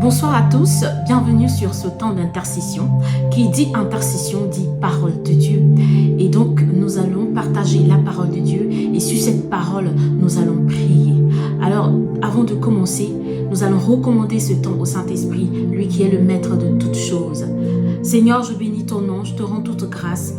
Bonsoir à tous, bienvenue sur ce temps d'intercession. Qui dit intercession dit parole de Dieu. Et donc nous allons partager la parole de Dieu et sur cette parole nous allons prier. Alors avant de commencer, nous allons recommander ce temps au Saint-Esprit, lui qui est le maître de toutes choses. Seigneur, je bénis ton nom, je te rends toute grâce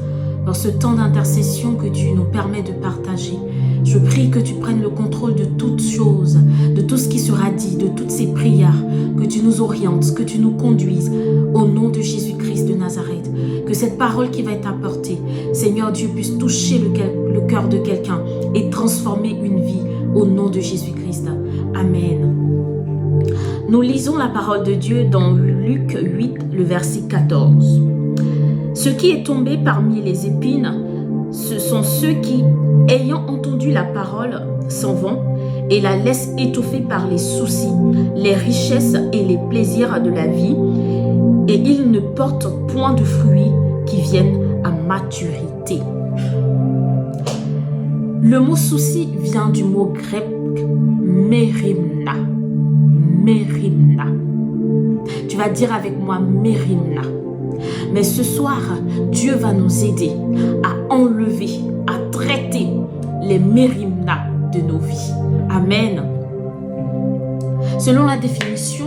dans ce temps d'intercession que tu nous permets de partager. Je prie que tu prennes le contrôle de toutes choses, de tout ce qui sera dit, de toutes ces prières, que tu nous orientes, que tu nous conduises au nom de Jésus-Christ de Nazareth. Que cette parole qui va être apportée, Seigneur Dieu, puisse toucher le cœur de quelqu'un et transformer une vie au nom de Jésus-Christ. Amen. Nous lisons la parole de Dieu dans Luc 8, le verset 14. Ce qui est tombé parmi les épines, ce sont ceux qui, ayant entendu la parole, s'en vont et la laissent étouffer par les soucis, les richesses et les plaisirs de la vie, et ils ne portent point de fruits qui viennent à maturité. Le mot souci vient du mot grec mérimna. Mérimna. Tu vas dire avec moi mérimna. Mais ce soir, Dieu va nous aider à enlever, à traiter les mérimna de nos vies. Amen. Selon la définition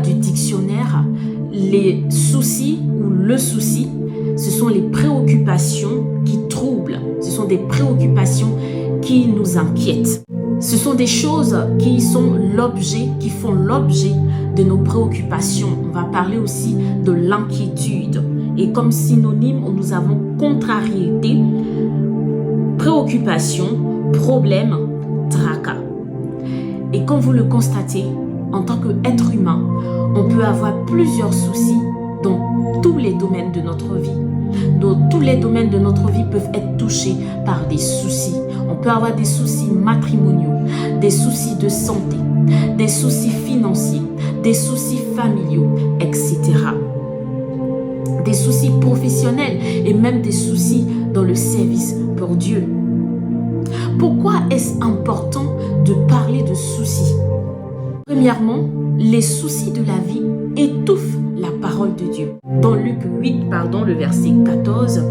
du dictionnaire, les soucis ou le souci, ce sont les préoccupations qui troublent. Ce sont des préoccupations qui nous inquiètent. Ce sont des choses qui sont l'objet, qui font l'objet de nos préoccupations. On va parler aussi de l'inquiétude. Et comme synonyme, nous avons contrariété, préoccupation, problème, tracas. Et comme vous le constatez, en tant qu'être humain, on peut avoir plusieurs soucis dans tous les domaines de notre vie. Tous les domaines de notre vie peuvent être touchés par des soucis. On peut avoir des soucis matrimoniaux, des soucis de santé, des soucis financiers, des soucis familiaux, etc. Des soucis professionnels et même des soucis dans le service pour Dieu. Pourquoi est-ce important de parler de soucis? Premièrement, les soucis de la vie étouffent la parole de Dieu. Dans Luc 8, le verset 14,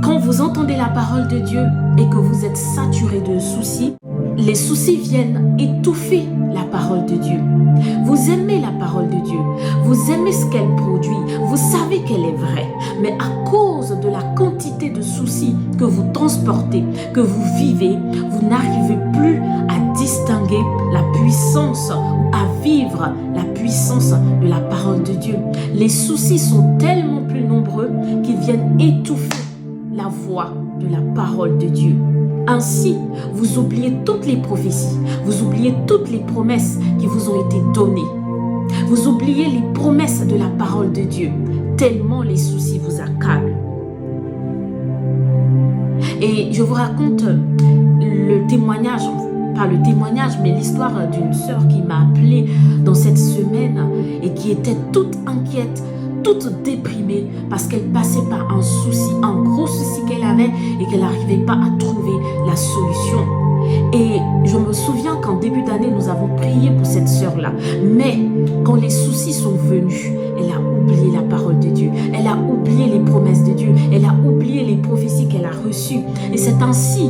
quand vous entendez la parole de Dieu et que vous êtes saturé de soucis, les soucis viennent étouffer la parole de Dieu. Vous aimez la parole de Dieu, vous aimez ce qu'elle produit, vous savez qu'elle est vraie, mais à cause de la quantité de soucis que vous transportez, que vous vivez, vous n'arrivez plus à distinguer la puissance, à vivre la puissance de la parole de Dieu. Les soucis sont tellement plus nombreux qu'ils viennent étouffer la voix de la parole de Dieu. Ainsi, vous oubliez toutes les prophéties, vous oubliez toutes les promesses qui vous ont été données. Vous oubliez les promesses de la parole de Dieu, tellement les soucis vous accablent. Et je vous raconte le témoignage, pas le témoignage, mais l'histoire d'une sœur qui m'a appelée dans cette semaine et qui était toute inquiète, toute déprimée parce qu'elle passait par un souci, un gros souci qu'elle avait et qu'elle n'arrivait pas à trouver la solution. Et je me souviens qu'en début d'année, nous avons prié pour cette sœur-là. Mais quand les soucis sont venus, elle a oublié la parole de Dieu. Elle a oublié les promesses de Dieu. Elle a oublié les prophéties qu'elle a reçues. Et c'est ainsi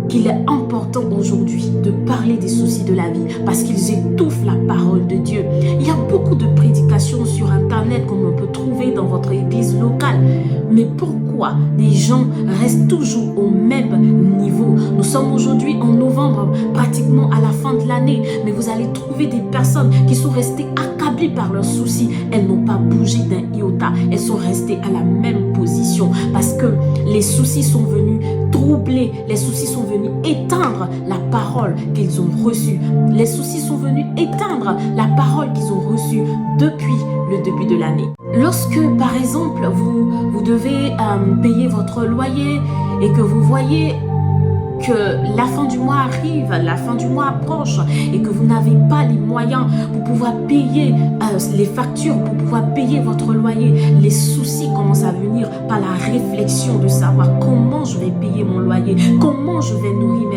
qu'il est important aujourd'hui de parler des soucis de la vie parce qu'ils étouffent la parole de Dieu. Il y a beaucoup de prédications sur Internet qu'on peut trouver dans votre église locale. Mais pourquoi les gens restent toujours au même niveau? Nous sommes aujourd'hui en novembre, pratiquement à la fin de l'année, mais vous allez trouver des personnes qui sont restées accablées par leurs soucis. Elles n'ont pas bougé d'un iota. Elles sont restées à la même position parce que les soucis sont venus troubler, les soucis sont venus éteindre la parole qu'ils ont reçue. Les soucis sont venus éteindre la parole qu'ils ont reçue depuis le début de l'année. Lorsque, par exemple, vous devez payer votre loyer et que vous voyez que la fin du mois arrive, la fin du mois approche et que vous n'avez pas les moyens pour pouvoir payer les factures, pour pouvoir payer votre loyer, les soucis commencent à venir par la réflexion de savoir comment je vais payer mon loyer, comment je vais nourrir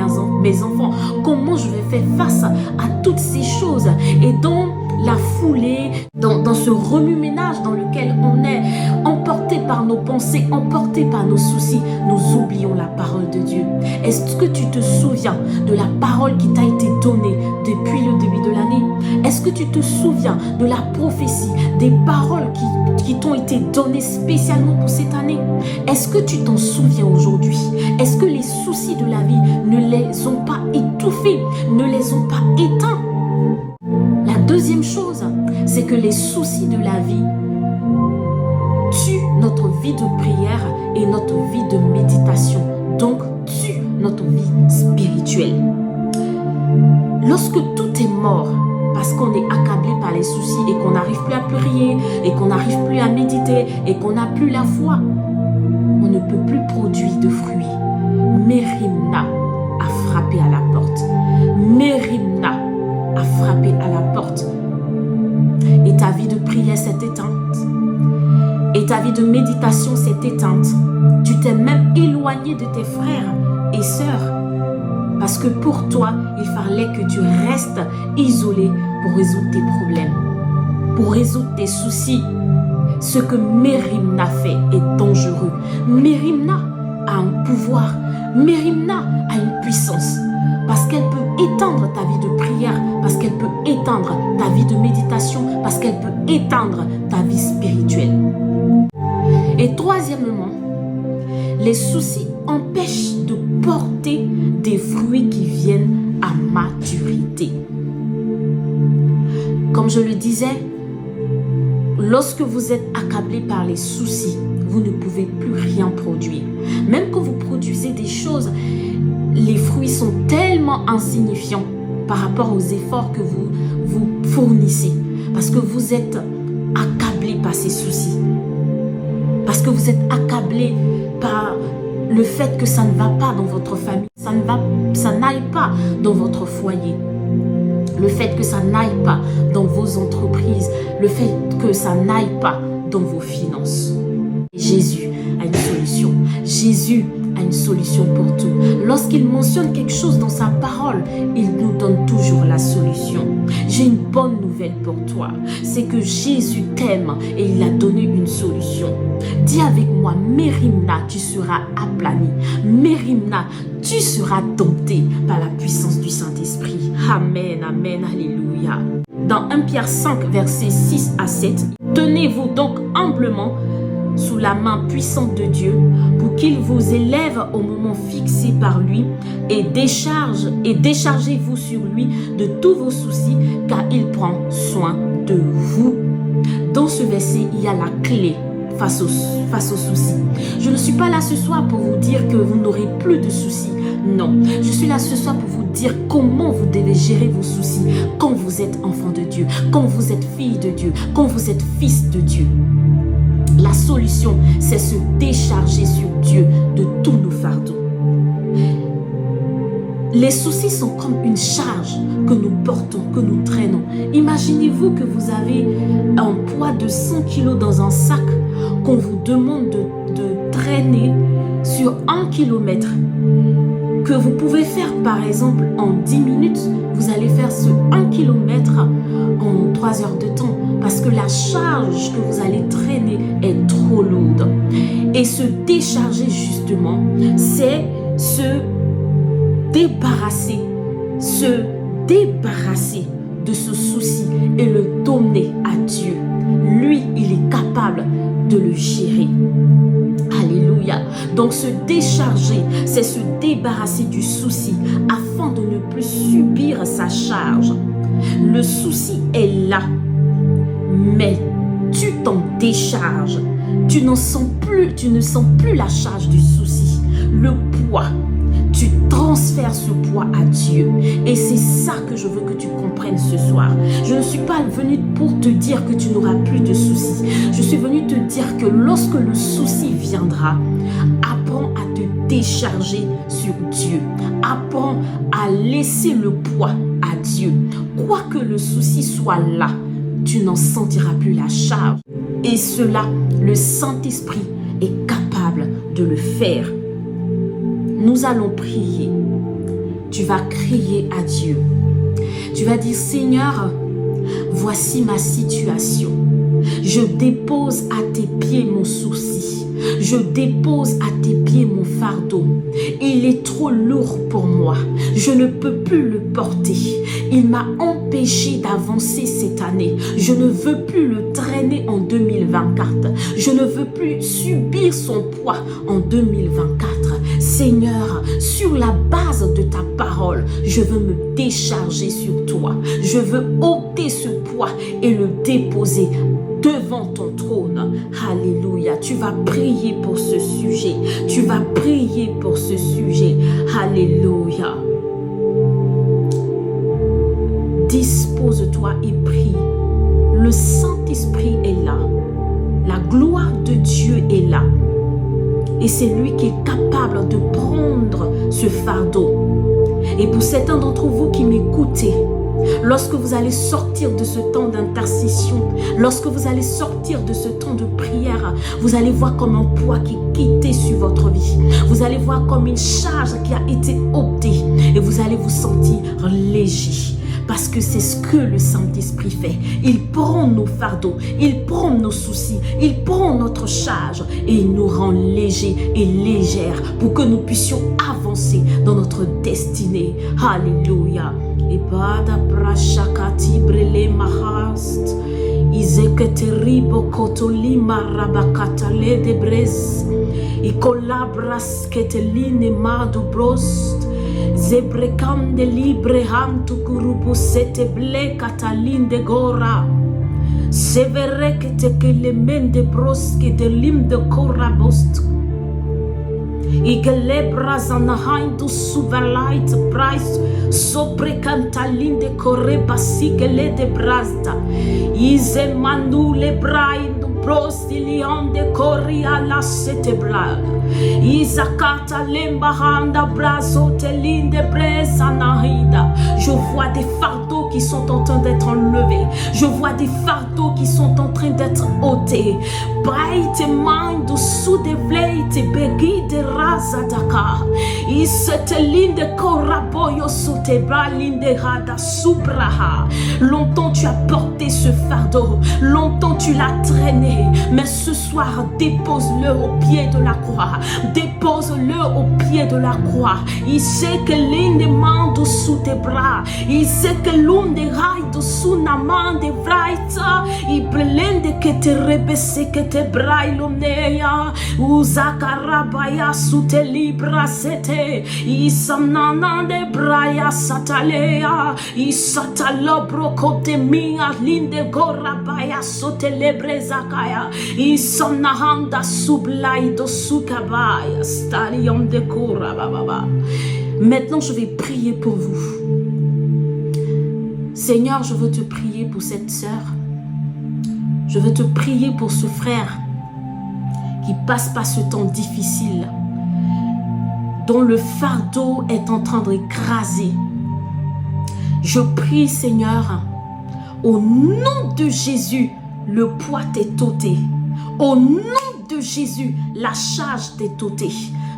mes enfants, comment je vais faire face à toutes ces choses. Et dans la foulée, dans ce remue-ménage dans lequel on est, emporté par nos pensées, emporté par nos soucis, nous oublions la parole de Dieu. Est-ce que tu te souviens de la parole qui t'a été donnée depuis le début de l'année? Est-ce que tu te souviens de la prophétie, des paroles qui t'ont été données spécialement pour cette année? Est-ce que tu t'en souviens aujourd'hui? Est-ce que les soucis de la vie ne les ont pas étouffés, ne les ont pas éteints? La deuxième chose, c'est que les soucis de la vie tuent notre vie de prière et notre vie de méditation, donc tuent notre vie spirituelle. Lorsque tout est mort, parce qu'on est accablé par les soucis et qu'on n'arrive plus à prier, et qu'on n'arrive plus à méditer, et qu'on n'a plus la foi, on ne peut plus produire de fruits. Mérimna a frappé à la porte. Mérimna a frappé à la porte. Et ta vie de prière s'est éteinte. Et ta vie de méditation s'est éteinte. Tu t'es même éloigné de tes frères et sœurs. Parce que pour toi, il fallait que tu restes isolé pour résoudre tes problèmes, pour résoudre tes soucis. Ce que Mérimna fait est dangereux. Mérimna a un pouvoir. Mérimna a une puissance. Parce qu'elle peut éteindre ta vie de prière, parce qu'elle peut éteindre ta vie de méditation, parce qu'elle peut éteindre ta vie spirituelle. Et troisièmement, les soucis empêchent de porter des fruits qui viennent à maturité. Comme je le disais, lorsque vous êtes accablé par les soucis, vous ne pouvez plus rien produire. Même quand vous produisez des choses, les fruits sont tellement insignifiants par rapport aux efforts que vous fournissez. Parce que vous êtes accablé par ces soucis. Parce que vous êtes accablé par le fait que ça ne va pas dans votre famille. Ça n'aille pas dans votre foyer. Le fait que ça n'aille pas dans vos entreprises. Le fait que ça n'aille pas dans vos finances. Jésus a une solution. Jésus a une solution pour tout. Lorsqu'il mentionne quelque chose dans sa parole, il nous donne toujours la solution. J'ai une bonne nouvelle pour toi. C'est que Jésus t'aime et il a donné une solution. Dis avec moi, Mérimna, tu seras aplani. Mérimna, tu seras dompté par la puissance du Saint-Esprit. Amen, amen, alléluia. Dans 1 Pierre 5, versets 6 à 7, tenez-vous donc humblement sous la main puissante de Dieu pour qu'il vous élève au moment fixé par lui et déchargez-vous sur lui de tous vos soucis car il prend soin de vous. Dans ce verset, il y a la clé face aux soucis. Je ne suis pas là ce soir pour vous dire que vous n'aurez plus de soucis. Non, je suis là ce soir pour vous dire comment vous devez gérer vos soucis quand vous êtes enfant de Dieu, quand vous êtes fille de Dieu, quand vous êtes fils de Dieu. La solution, c'est se décharger sur Dieu de tous nos fardeaux. Les soucis sont comme une charge que nous portons, que nous traînons. Imaginez-vous que vous avez un poids de 100 kg dans un sac qu'on vous demande de traîner sur 1 kilomètre. Que vous pouvez faire par exemple en 10 minutes, vous allez faire ce 1 kilomètre en 3 heures de temps parce que la charge que vous allez traîner est trop lourde. Et se décharger justement, c'est se débarrasser de ce souci et le donner à Dieu. Lui, il est capable de le gérer. Alléluia. Donc se décharger, c'est se débarrasser du souci afin de ne plus subir sa charge. Le souci est là, mais tu t'en décharges. Tu ne sens plus la charge du souci. Le poids, tu transfères ce poids à Dieu. Et c'est ça que je veux que tu comprennes ce soir. Je ne suis pas venue pour te dire que tu n'auras plus de soucis. Je suis venue te dire que lorsque le souci viendra, apprends à te décharger sur Dieu. Apprends à laisser le poids à Dieu. Quoi que le souci soit là, tu n'en sentiras plus la charge. Et cela, le Saint-Esprit est capable de le faire. Nous allons prier. Tu vas crier à Dieu. Tu vas dire, Seigneur, voici ma situation. Je dépose à tes pieds mon souci. Je dépose à tes pieds mon fardeau. Il est trop lourd pour moi. Je ne peux plus le porter. Il m'a empêché d'avancer cette année. Je ne veux plus le traîner en 2024. Je ne veux plus subir son poids en 2024. Seigneur, sur la base de ta parole, je veux me décharger sur toi. Je veux ôter ce poids et le déposer devant ton trône. Alléluia. Tu vas prier pour ce sujet. Tu vas prier pour ce sujet. Alléluia. Dispose-toi et prie. Le Saint-Esprit est là. La gloire de Dieu est là. Et c'est lui qui est capable de prendre ce fardeau. Et pour certains d'entre vous qui m'écoutez, lorsque vous allez sortir de ce temps d'intercession, lorsque vous allez sortir de ce temps de prière, vous allez voir comme un poids qui est quitté sur votre vie. Vous allez voir comme une charge qui a été ôtée et vous allez vous sentir léger. Parce que c'est ce que le Saint-Esprit fait. Il prend nos fardeaux, il prend nos soucis, il prend notre charge et il nous rend légers et légères pour que nous puissions avancer dans notre destinée. Alléluia. Et bada prashakati brele mahast. Izeketeribo kotolima rabakatale de brez. Ikolabras keteline madu brost. Zebrekam de libre hantu kurupu sete ble katalin de gora. Severe que te que le mende broske de lim de kora bost. Igelebras anahain du suverlight price sobre cantalin de corre basikele de brasta. Ize manu le brain du prostilion de corri alla sete braga. Isakata lembahanda brazo telinde bresa nahida. Je vois des fardeaux qui sont en train d'être enlevés. Je vois des fardeaux qui sont en train d'être ôtés. Baite mind sous des vleite begi de razadaka. Isetelinde koraboyo sote bralinde hada subraha. Longtemps tu as porté ce fardeau. Longtemps tu l'as traîné. Mais ce soir dépose-le au pied de la croix. Dépose-le au pied de la croix. Il sait que l'une mande sous tes bras. Il sait que l'une des rails sous la main des vraita. Il blende que te rebesse que te braille l'omneya. Uzakarabaya sous tes libras sete. Il s'amnana de braya satalea. Il satalobro kote minga linde gorabaya sote lebrezakaya. Il s'amnahanda sublai do suka. Maintenant, je vais prier pour vous. Seigneur, je veux te prier pour cette sœur. Je veux te prier pour ce frère qui passe par ce temps difficile, dont le fardeau est en train d'écraser. Je prie, Seigneur, au nom de Jésus, le poids t'est ôté. Au nom de Jésus, la charge t'est ôtée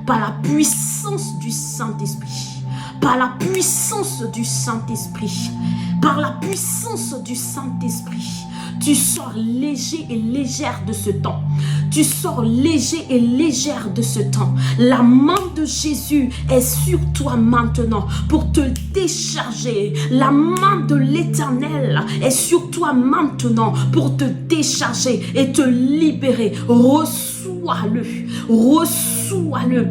par la puissance du Saint-Esprit. Par la puissance du Saint-Esprit. Par la puissance du Saint-Esprit. Tu sors léger et légère de ce temps. Tu sors léger et légère de ce temps. La main de Jésus est sur toi maintenant pour te décharger. La main de l'Éternel est sur toi maintenant pour te décharger et te libérer. Reçois-le. Reçois-le.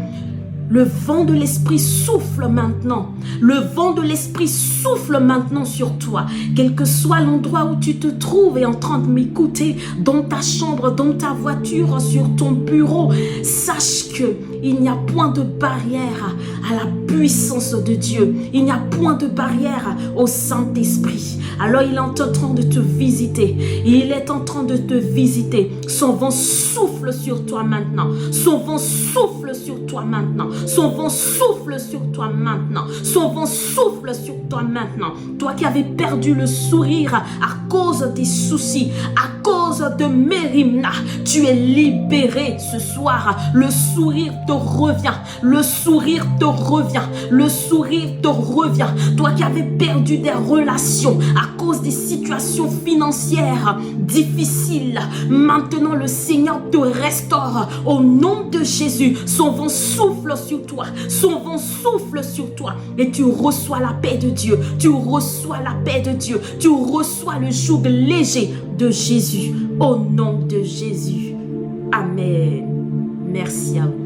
Le vent de l'Esprit souffle maintenant. Le vent de l'Esprit souffle maintenant sur toi. Quel que soit l'endroit où tu te trouves et en train de m'écouter, dans ta chambre, dans ta voiture, sur ton bureau, sache que il n'y a point de barrière à la puissance de Dieu. Il n'y a point de barrière au Saint-Esprit. Alors il est en train de te visiter. Il est en train de te visiter. Son vent souffle sur toi maintenant. Son vent souffle sur toi maintenant. Son vent souffle sur toi maintenant. Son vent souffle sur toi maintenant. Toi qui avais perdu le sourire à cause des soucis, à cause de Mérimna, tu es libéré ce soir. Le sourire te revient. Le sourire te revient. Le sourire te revient. Toi qui avais perdu des relations à cause des situations financières difficiles, maintenant le Seigneur te restaure au nom de Jésus. Son vent souffle sur toi. Son vent souffle sur toi. Et tu reçois la paix de Dieu. Tu reçois la paix de Dieu. Tu reçois le joug léger de Jésus. Au nom de Jésus. Amen. Merci à vous.